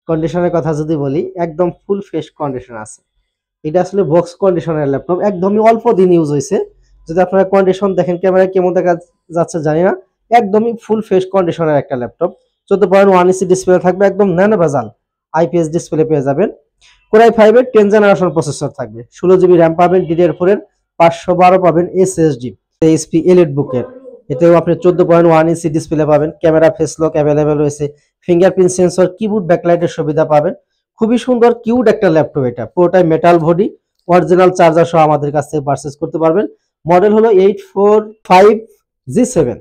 কন্ডিশনের কথা যদি বলি একদম ফুল ফ্রেশ কন্ডিশন আছে। এটা আসলে বক্স কন্ডিশনের ল্যাপটপ, একদমই অল্প দিন ইউজ হয়েছে। যদি আপনারা কন্ডিশন দেখেন ক্যামেরায় কেমন দেখা যাচ্ছে জানি না, একদমই ফুল ফ্রেশ কন্ডিশনের একটা ল্যাপটপ। 14.1 ইঞ্চি ডিসপ্লে থাকবে, একদম ন্যানো বেজাল আইপিএস ডিসপ্লে পেয়ে যাবেন। কোরাই 5 এর 10 জেনারেশন প্রসেসর থাকবে, 16 জিবি র্যাম পাবেন, DDR4 এর 512 পাবেন এসএসডি এইচপি এলিট বুকের। এতেও আপনি 14.1 ইঞ্চি ডিসপ্লে পাবেন, ক্যামেরা ফেস লক অ্যাভেলেবেল রয়েছে, ফিঙ্গারপ্রিন্ট সেন্সর, কিবোর্ড ব্যাকলাইটের সুবিধা পাবেন। খুবই সুন্দর কিউট একটা ল্যাপটপ, এটা পুরোটাই মেটাল বডি, অরিজিনাল চার্জার সহ আমাদের কাছ থেকে পারচেজ করতে পারবেন। মডেল হলো 845G7,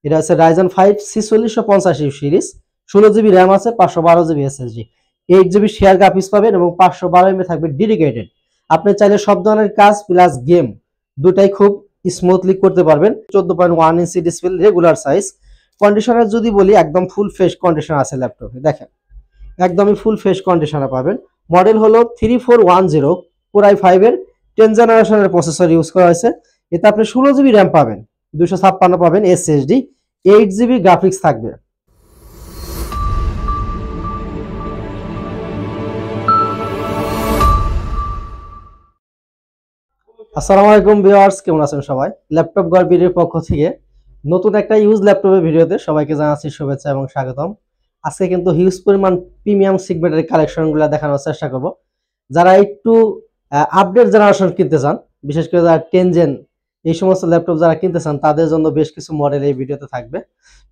এটা হচ্ছে Ryzen 5 4650 সিরিজ, 16 জিবি র্যাম আছে, 512 GB SSD, 8 GB share graphics পাবেন এবং 512 MB থাকবে ডেডিকেটেড। আপনি চাইলে সব ধরনের কাজ প্লাস গেম দুটাই খুব স্মুথলি করতে পারবেন। 14.1 ইঞ্চি ডিসপ্লে, রেগুলার সাইজ। কন্ডিশনের যদি বলি একদম ফুল ফ্রেশ কন্ডিশন আছে ল্যাপটপে, দেখেন একদমই ফুল ফ্রেশ কন্ডিশনে পাবেন। মডেল হলো 3410, কোরাই 5 এর 10 জেনারেশনের প্রসেসর ইউজ করা হয়েছে। এতে আপনি 16 জিবি র্যাম পাবেন, 256 পাবেন এসএসডি, 8 জিবি গ্রাফিক্স থাকবে। আসসালামু আলাইকুম ভিউয়ার্স, কেমন আছেন সবাই? ল্যাপটপ গড়বিডির পক্ষ থেকে নতুন একটা ইউজ ল্যাপটপের ভিডিওতে সবাইকে জানাচ্ছি শুভেচ্ছা এবং স্বাগতম। আজকে কিন্তু হিউজ পরিমাণ প্রিমিয়াম সেগমেন্টের কালেকশনগুলো দেখানোর চেষ্টা করব। যারা একটু আপডেট জেনারেশন কিনতে চান, বিশেষ করে যারা 10 জেন এই সমস্ত ল্যাপটপ যারা কিনতে চান তাদের জন্য বেশ কিছু মডেল এই ভিডিওতে থাকবে।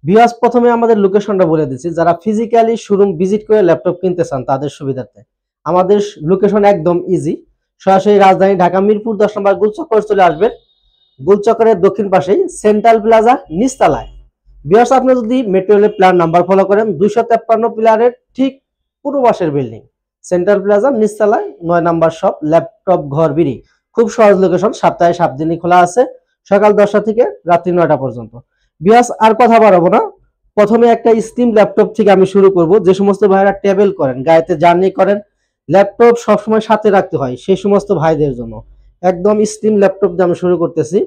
ভিউয়ার্স, প্রথমে আমাদের লোকেশনটা বলে দিচ্ছি, যারা ফিজিক্যালি শোরুম ভিজিট করে ল্যাপটপ কিনতে চান তাদের সুবিধার্থে আমাদের লোকেশন একদম ইজি। সরাসরি রাজধানী ঢাকা মিরপুর 10 নম্বর গুলচক্কর চলে আসবেন। গুলচক্করের দক্ষিণ পাশেই সেন্ট্রাল প্লাজা নিচতলায়। ভিউয়ার্স, আপনি যদি মেট্রো রেলের প্ল্যান নাম্বার ফলো করেন 253 প্লারের ঠিক পূর্ব পাশের বিল্ডিং সেন্ট্রাল প্লাজা নিচতলায় 9 নম্বর শপ ল্যাপটপ ঘর বিড়ি। খুব সহজ লোকেশন, সপ্তাহে 7 দিনই খোলা আছে, সকাল 10টা থেকে রাত্রি 9টা পর্যন্ত। ভিউয়ার্স, আর কথা বাড়াবো না, প্রথমে একটা স্লিম ল্যাপটপ থেকে আমি শুরু করব। যে সমস্ত ভাইরা ট্রাভেল করেন, গাড়িতে জার্নি করেন, ল্যাপটপ সবসময় সাথে রাখতে হয়, সেই সমস্ত ভাইদের জন্য একদম স্লিম ল্যাপটপ দিয়ে আমি শুরু করতেছি।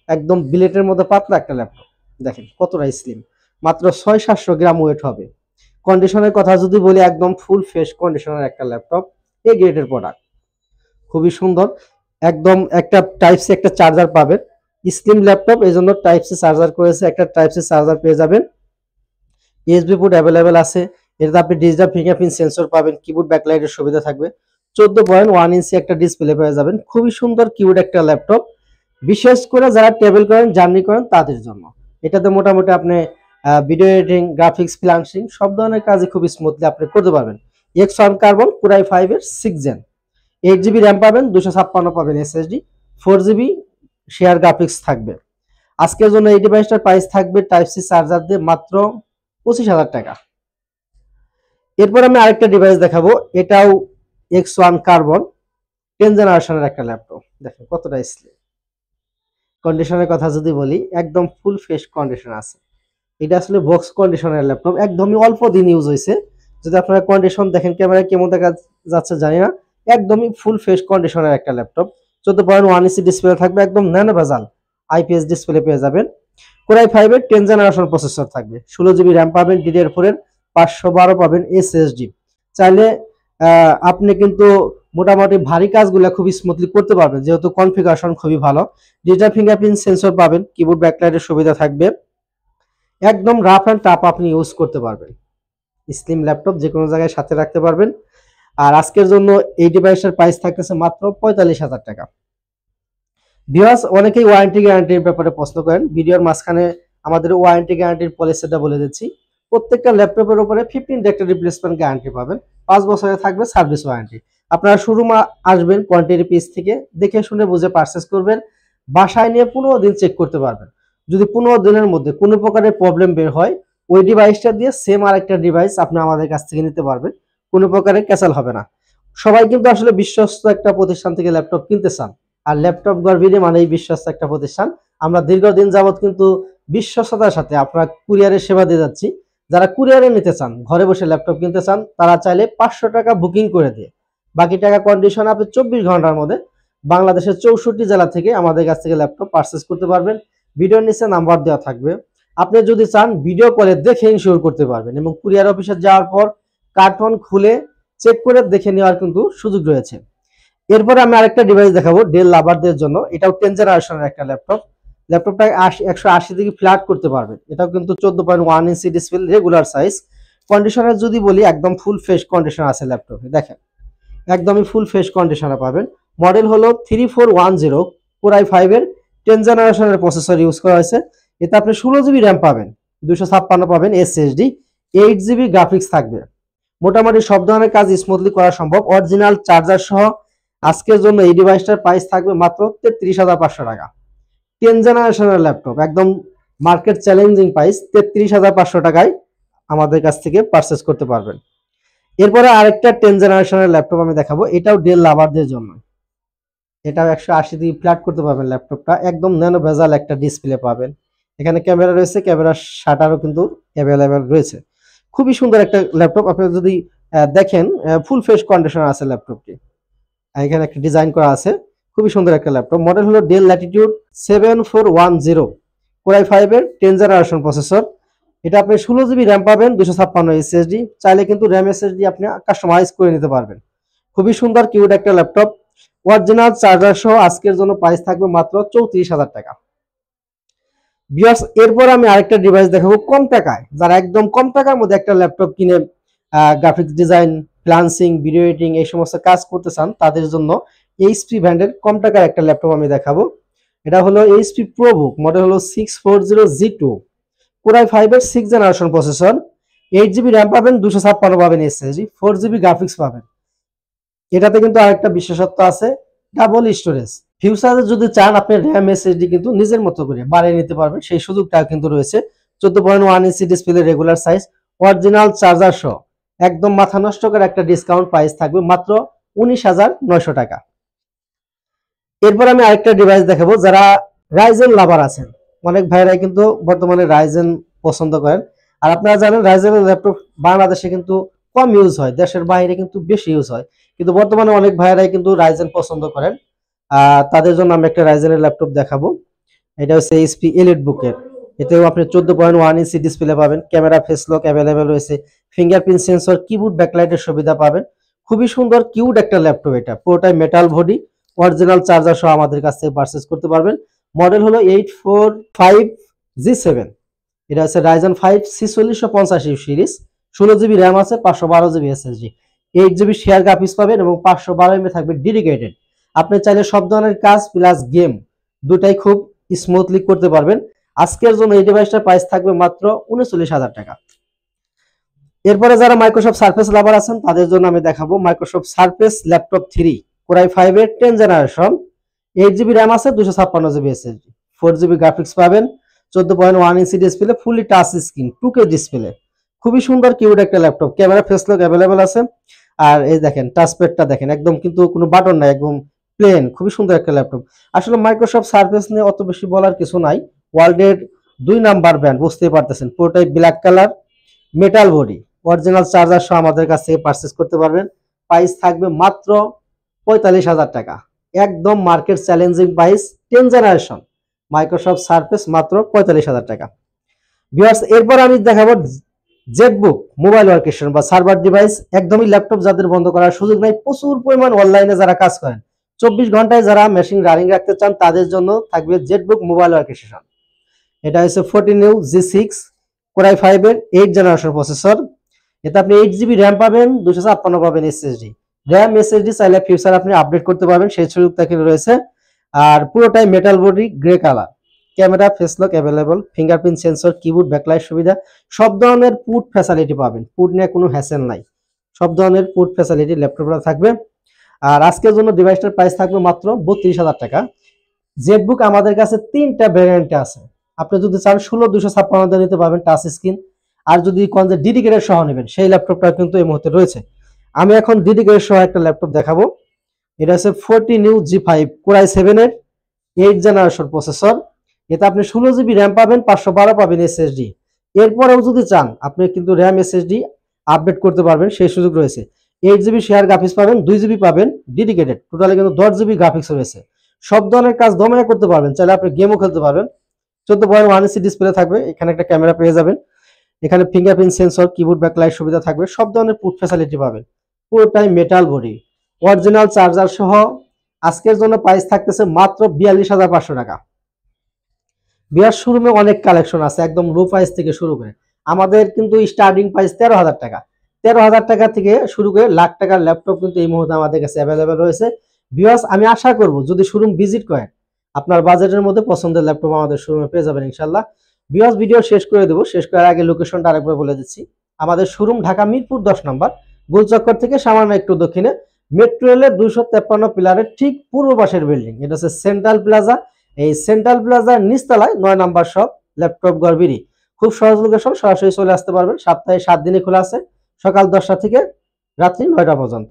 একদম বিলেটের মধ্যে পাতলা একটা ল্যাপটপ, দেখেন কতটা স্লিম, মাত্র 600-700 গ্রাম ওয়েট হবে। কন্ডিশনের কথা যদি বলি একদম ফুল ফ্রেশ কন্ডিশনের একটা ল্যাপটপ, এ গ্রেডের প্রোডাক্ট, খুবই সুন্দর। একদম একটা টাইপ সি একটা চার্জার পাবেন, স্লিম ল্যাপটপ এই জন্য টাইপ সি চার্জার করেছে, একটা টাইপ সি চার্জার পেয়ে যাবেন। ইউএসবি পোর্ট অ্যাভেলেবেল আছে, এটাতে আপনি ডিজিটাল ফিঙ্গারপ্রিন্ট সেন্সর পাবেন, কিবোর্ড ব্যাকলাইটের সুবিধা থাকবে, 14.1 ইঞ্চি একটা ডিসপ্লে পেয়ে যাবেন। খুবই সুন্দর কিউট একটা ল্যাপটপ, বিশেষ করে যারা ট্রাভেল করেন জার্নি করেন তাদের জন্য। এটাতে মোটামুটি আপনি ভিডিও এডিটিং, গ্রাফিক্স, ফ্রিল্যান্সিং সব ধরনের কাজই খুব স্মুথলি আপনি করতে পারবেন। X1 কার্বন কোরাই 5 এর 6 জেন, 8 জিবি র্যাম পাবেন, 256 পাবেন এসএসডি, 4 জিবি শেয়ার গ্রাফিক্স থাকবে। আজকের জন্য এই ডিভাইসটার প্রাইস থাকবে টাইপ সি চার্জার দিয়ে মাত্র 25,000 টাকা। এরপর আমি আরেকটা ডিভাইস দেখাবো, এটাও X1 কার্বন 10 জেনারেশনের একটা ল্যাপটপ, দেখেন কতটা স্লিম। কন্ডিশনের কথা যদি বলি একদম ফুল ফ্রেশ কন্ডিশন আছে। এটা আসলে বক্স কন্ডিশনের ল্যাপটপ, একদমই অল্প দিন ইউজ হয়েছে। যদি আপনারা কন্ডিশন দেখেন ক্যামেরায় কেমন দেখা যাচ্ছে জানি না, একদমই ফুল ফ্রেশ কন্ডিশনের একটা ল্যাপটপ। 14.1 ইঞ্চি ডিসপ্লে থাকবে, একদম ন্যানো বেজাল আইপিএস ডিসপ্লে পেয়ে যাবেন। কোরাই 5 এর 10 জেনারেশন প্রসেসর থাকবে, 16 জিবি র্যাম পাবেন, DDR4 এর 512 পাবেন এসএসডি। চাইলে আপনি কিন্তু মোটামুটি ভারী কাজগুলো খুব স্মুথলি করতে পারবেন, যেহেতু কনফিগারেশন খুবই ভালো। ডিজিটাল ফিঙ্গারপ্রিন্ট সেন্সর পাবেন, কিবোর্ড ব্যাকলাইটের সুবিধা থাকবে, একদম রাফ অ্যান্ড টাফ আপনি ইউজ করতে পারবেন। স্লিম ল্যাপটপ যে কোনো জায়গায় সাথে রাখতে পারবেন। আর আজকের জন্য এই ডিভাইসের প্রাইস থাকতেছে মাত্র 45,000 টাকা। ভিউয়ার্স, অনেকেই ওয়ারেন্টি গ্যারান্টির ব্যাপারে প্রশ্ন করেন, ভিডিওর মাঝখানে আমাদের ওয়ারেন্টি গ্যারান্টির পলিসিটা বলে দিচ্ছি। প্রত্যেকটা ল্যাপটপের উপরে 15 ডে একটা রিপ্লেসমেন্ট গ্যারান্টি পাবেন, 5 বছরের থাকবে সার্ভিস ওয়ারেন্টি। আপনারা শোরুমে আসবেন, কোয়ান্টিটি পিস থেকে দেখে শুনে বুঝে পারচেস করবেন, বাসায় নিয়ে 15 দিন চেক করতে পারবেন। যদি 15 দিনের মধ্যে কোনো প্রকারের প্রবলেম বের হয়, ওই ডিভাইসটা দিয়ে সেম আরেকটা ডিভাইস আপনি আমাদের কাছ থেকে নিতে পারবেন, কোনো প্রকারের ক্যাসেল হবে না। সবাই কিন্তু আসলে বিশ্বস্ত একটা প্রতিষ্ঠান থেকে ল্যাপটপ কিনতে চান, আর ল্যাপটপ গড়বিডি মানেই বিশ্বস্ত একটা প্রতিষ্ঠান। আমরা দীর্ঘদিন যাবত কিন্তু বিশ্বস্ততার সাথে আপনার কুরিয়ারের সেবা দিয়ে যাচ্ছি। যারা কুরিয়ারে নিতে চান, ঘরে বসে ল্যাপটপ কিনতে চান, তারা চাইলে 500 টাকা বুকিং করে দিয়ে বাকি টাকা কন্ডিশন আপনি 24 ঘন্টার মধ্যে বাংলাদেশের 64 জেলা থেকে আমাদের কাছ থেকে ল্যাপটপ পারচেস করতে পারবেন। ভিডিওর নিচে নাম্বার দেওয়া থাকবে, আপনি যদি চান ভিডিও কলে দেখে ইনশিওর করতে পারবেন, এবং কুরিয়ার অফিসে যাওয়ার পর কার্টন খুলে চেক করে দেখে নেওয়ার কিন্তু সুযোগ রয়েছে। এরপরে আমি আরেকটা ডিভাইস দেখাবো ডেল লাভারদের জন্য। এটাও 10 জেনারেশনের একটা ল্যাপটপ। ল্যাপটপটা 180 ডিগ্রি ফ্ল্যাট করতে পারবেন। এটাও কিন্তু 14.1 inch display, regular size. Conditioner যদি বলি, একদম ফুল ফ্রেশ কন্ডিশন আছে ল্যাপটপে। দেখেন একদমই ফুল ফ্রেশ কন্ডিশনে পাবেন। মডেল হলো 3410, কোর i5 এর 10 জেনারেশনের প্রসেসর ইউজ করা হয়েছে। এতে আপনি 16 জিবি র্যাম পাবেন, 256 পাবেন এসএসডি, 8 জিবি গ্রাফিক্স থাকবে। মোটামুটি সব ধরনের কাজ স্মুথলি করা সম্ভব। অরিজিনাল চার্জার সহ আজকের জন্য এই ডিভাইসটার প্রাইস থাকবে মাত্র 33,500 টাকা। 10 জেনারেশনের ল্যাপটপ, একদম মার্কেট চ্যালেঞ্জিং প্রাইস, 33,500 টাকায় আমাদের কাছ থেকে পারচেস করতে পারবেন। এরপরে আরেকটা 10 জেনারেশনের ল্যাপটপ আমি দেখাবো। এটাও ডেল লাভারদের জন্য। এটাও 180 ডিগ্রি ফ্ল্যাট করতে পারবেন। ল্যাপটপটা একদম ন্যানো বেজাল একটা ডিসপ্লে পাবেন। এখানে ক্যামেরা রয়েছে, ক্যামেরার শাটারও কিন্তু অ্যাভেলেবেল রয়েছে। খুবই সুন্দর একটা ল্যাপটপ। আপনারা যদি দেখেন, ফুল ফ্রেশ কন্ডিশন আছে ল্যাপটপটি। এখানে একটা ডিজাইন করা আছে, খুবই সুন্দর একটা ল্যাপটপ। মডেল হলো ডেল ল্যাটিটিউড 7410, কোর i5 এর 10 জেনারেশন প্রসেসর। এটা আপনি 16 জিবি র্যাম পাবেন, 256 এসএসডি। চাইলে কিন্তু র্যাম এসএসডি আপনি কাস্টমাইজ করে নিতে পারবেন। খুবই সুন্দর কিউট একটা ল্যাপটপ। অরিজিনাল চার্জার সহ আজকের জন্য প্রাইস থাকবে মাত্র 34,000 টাকা। ভিউয়ার্স, এরপর আমি আরেকটা ডিভাইস দেখাবো কম টাকায়। যারা একদম কম টাকার মধ্যে একটা ল্যাপটপ কিনে graphics design, freelancing, video editing এই সমস্ত কাজ করতে চান, তাদের জন্য এইচপি ব্র্যান্ডের কম টাকার একটা ল্যাপটপ আমি দেখাবো। এটা হলো এইচপি প্রোবুক, মডেল হলো 640G2, কোর i5 এর 6 জেনারেশন প্রসেসর, 8 জিবি র্যাম পাবেন, 256 পাবেন এসএসডি, 4 জিবি গ্রাফিক্স পাবেন। এটাতে কিন্তু আরেকটা বিশেষত্ব আছে, ডাবল স্টোরেজ। ফিউচারে যদি চান আপনি র্যাম এসএসডি কিন্তু নিজের মতো করে বাড়িয়ে নিতে পারবেন, সেই সুযোগটা কিন্তু রয়েছে। 14.1 inch display, regular size, original charger সহ একদম মাথা নষ্ট করে একটা ডিসকাউন্ট প্রাইস থাকবে মাত্র 19,900 টাকা। এরপর আমি আরেকটা ডিভাইস দেখাবো। যারা রাইজেন লাভার আছেন, অনেক ভাইরাই কিন্তু বর্তমানে রাইজেন পছন্দ করেন। আর আপনারা জানেন রাইজেনের ল্যাপটপ বাংলাদেশে কিন্তু কম ইউজ হয়, দেশের বাইরে কিন্তু বেশি ইউজ হয়। কিন্তু বর্তমানে অনেক ভাইরাই কিন্তু রাইজেন পছন্দ করেন। তাদের জন্য আমি একটা রাইজেনের ল্যাপটপ দেখাবো। এটা হচ্ছে এইচপি এলিট বুকের। এতেও আপনি 14.1 ইঞ্চি ডিসপ্লে পাবেন, ক্যামেরা ফেস লক অ্যাভেলেবেল রয়েছে, ফিঙ্গারপ্রিন্ট সেন্সর, কিবোর্ড ব্যাকলাইটের সুবিধা পাবেন। খুবই সুন্দর কিউট একটা ল্যাপটপ। এটা পুরোটাই মেটাল বডি, অরিজিনাল চার্জার সহ আমাদের কাছ থেকে পারচেজ করতে পারবেন। মডেল হলো 845G7। এটা হচ্ছে রাইজেন 5 4650 সিরিজ, 16 জিবি র্যাম আছে, 512 GB SSD, 8 GB share graphics পাবেন এবং 512 MB থাকবে ডেডিকেটেড। আপনি চাইলে সব ধরনের কাজ প্লাস গেম দুটাই খুব স্মুথলি করতে পারবেন। আজকের জন্য এই ডিভাইসটার প্রাইস থাকবে মাত্র 39,000 টাকা। এরপরে যারা মাইক্রোসফট সারফেস লাভার আছেন, তাদের জন্য আমি দেখাবো Microsoft surface laptop 3, core i5 এর 10 জেনারেশন, 8 জিবি র্যাম আছে, 256 জিবি এসএসডি, 4 জিবি গ্রাফিক্স পাবেন, 14.1 inch display, fully touch screen, 2K display. খুবই সুন্দর কিউট একটা laptop, camera face lock available আছে। আর এই দেখেন টাচপ্যাডটা দেখেন, একদম কিন্তু কোনো বাটন নাই, একদম প্লেন। খুবই সুন্দর একটা ল্যাপটপ। আসলে মাইক্রোসফট সারফেস নিয়ে অত বেশি বলার কিছু নাই। ওয়ার্ল্ডের 2 নাম্বার ব্র্যান্ড, বুঝতেই পারতেছেন। পুরোটাই black colour, metal body, original charger সহ আমাদের কাছ থেকে পারচেজ করতে পারবেন। প্রাইস থাকবে মাত্র 45,000 টাকা। একদম market challenging price, 10 generation Microsoft surface মাত্র 45,000 টাকা। ভিউয়ার্স, এরপর আমি দেখাবো জেটবুক মোবাইল ওয়ার্কস্টেশন বা সার্ভার ডিভাইস। একদমই ল্যাপটপ যাদের বন্ধ করার সুযোগ নাই, প্রচুর পরিমাণ অনলাইনে যারা কাজ করেন, 24 ঘন্টায় যারা মেশিন রানিং রাখতে চান, তাদের জন্য থাকবে জেটবুক মোবাইল ওয়ার্কস্টেশন। এটা হচ্ছে 14U G6, কোর i5 এর 8 জেনারেশন প্রসেসর। এতে আপনি 8 জিবি র্যাম পাবেন, 256 পাবেন এসএসডি। র্যাম এসএসডি চাইলে ফিউচার আপনি আপডেট করতে পারবেন, সেই সুযোগটা কিন্তু রয়েছে। আর পুরোটাই metal body, grey colour, camera face lock available, fingerprint sensor, keyboard backlight সুবিধা, সব ধরনের পুট ফ্যাসিলিটি পাবেন। পুট নিয়ে কোনো হ্যাসেল নাই, সব ধরনের পুট ফ্যাসিলিটি ল্যাপটপটা থাকবে। আর আজকের জন্য ডিভাইসটার প্রাইস থাকবে মাত্র 32,000 টাকা। জেটবুক আমাদের কাছে 3টা ভ্যারিয়েন্টে আছে। আপনি যদি চান 16 256 নিতে পারবেন টাচ স্ক্রিন। আর যদি কোন যে ডেডিকেটেড সহ নেবেন, সেই ল্যাপটপটা কিন্তু এই মুহূর্তে রয়েছে। আমি এখন ডেডিকেটেড সহ একটা ল্যাপটপ দেখাবো। এটা হচ্ছে 14U G5, কোর i7 এর 8 জেনারেশন প্রসেসর। এতে আপনি 16 জিবি র্যাম পাবেন, 512 পাবেন এসএসডি। এরপরেও যদি চান আপনি কিন্তু র্যাম এসএসডি আপডেট করতে পারবেন, সেই সুযোগ রয়েছে। 8 জিবি শেয়ার গ্রাফিক্স পাবেন, 2 জিবি পাবেন ডেডিকেটেড, টোটালি কিন্তু 10 জিবি গ্রাফিক্স রয়েছে। সব ধরনের কাজ দমে করতে পারবেন, চাইলে আপনি গেমও খেলতে পারবেন। 14.1 ইঞ্চি ডিসপ্লে থাকবে, এখানে একটা ক্যামেরা পেয়ে যাবেন, এখানে ফিঙ্গারপ্রিন্ট সেন্সর, কিবোর্ড ব্যাকলাইট সুবিধা থাকবে, সব ধরনের পুট ফ্যাসিলিটি পাবেন। পুরোটাই মেটাল বডি, অরিজিনাল চার্জার সহ। আজকের জন্য প্রাইস থাকতেছে মাত্র 42,500 টাকা। বিয়ার শোরুমে অনেক কালেকশন আছে, একদম লো প্রাইস থেকে শুরু করে। আমাদের কিন্তু স্টার্টিং প্রাইস 13,000 টাকা। 13,000 টাকা থেকে শুরু করে লাখ টাকার ল্যাপটপ কিন্তু এই মুহূর্তে আমাদের কাছে অ্যাভেলেবেল রয়েছে। ভিউয়ার্স, আমি আশা করব যদি শোরুম ভিজিট করেন আপনার বাজেটের মধ্যে পছন্দের ল্যাপটপ আমাদের শোরুমে পেয়ে যাবেন ইনশাআল্লাহ। ভিউয়ার্স, ভিডিও শেষ করে দেব, শেষ করার আগে লোকেশনটা আরেকবার বলে দিচ্ছি। আমাদের শোরুম ঢাকা মিরপুর 10 নম্বর, গোলচক্কর থেকে সামান্য একটু দক্ষিণে, মেট্রো রেলের 253 পিলারের ঠিক পূর্ব পাশের বিল্ডিং, এটা হচ্ছে সেন্ট্রাল প্লাজা। এই সেন্ট্রাল প্লাজার নিচতলায় 9 নাম্বার শপ ল্যাপটপ ঘর বিডি। খুব সহজ লোকেশন, সরাসরি চলে আসতে পারবেন। সপ্তাহে 7 দিনে খোলা আছে, সকাল 10টা থেকে রাত্রি 9টা পর্যন্ত।